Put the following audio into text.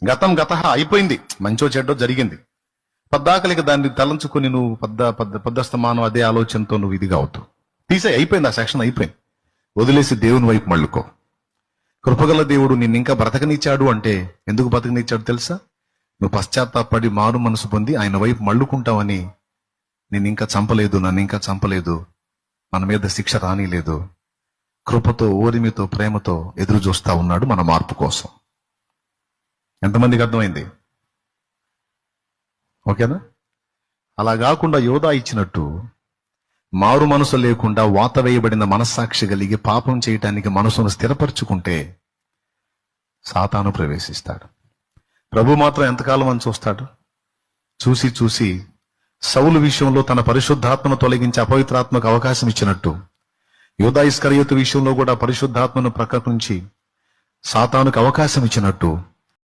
గతం గత అయిపోయింది, మంచో చెడ్డో జరిగింది. పద్దాకలికి దాన్ని తలంచుకొని నువ్వు పద్దస్తమానం అదే ఆలోచనతో నువ్వు ఇదిగా అవుతావు. అయిపోయింది, ఆ సెక్షన్ అయిపోయింది. వదిలేసి దేవుని వైపు మళ్ళుకో. కృపగల దేవుడు నిన్ను ఇంకా బ్రతకనిచ్చాడు అంటే ఎందుకు బ్రతకనిచ్చాడు తెలుసా? నువ్వు పశ్చాత్తాపడి మారు మనసు పొంది ఆయన వైపు మళ్ళుకుంటావని. నేను ఇంకా చంపలేదు, నన్ను ఇంకా చంపలేదు, మన మీద శిక్ష రానిలేదు, కృపతో ఓరిమితో ప్రేమతో ఎదురు చూస్తా ఉన్నాడు మన మార్పు కోసం. ఎంతమందికి అర్థమైంది? ఓకేనా? అలా కాకుండా యోధా ఇచ్చినట్టు మారు మనసు లేకుండా వాత వేయబడిన మనస్సాక్షి కలిగి పాపం చేయటానికి మనసును స్థిరపరచుకుంటే సాతాను ప్రవేశిస్తాడు. ప్రభు మాత్రం ఎంతకాలం అని చూస్తాడు? చూసి చూసి సౌలు విషయంలో తన పరిశుద్ధాత్మను తొలగించి అపవిత్రాత్మకు అవకాశం ఇచ్చినట్టు యూదా ఇస్కరియోతు విషయంలో కూడా పరిశుద్ధాత్మను ప్రకటించి సాతానుకు అవకాశం ఇచ్చినట్టు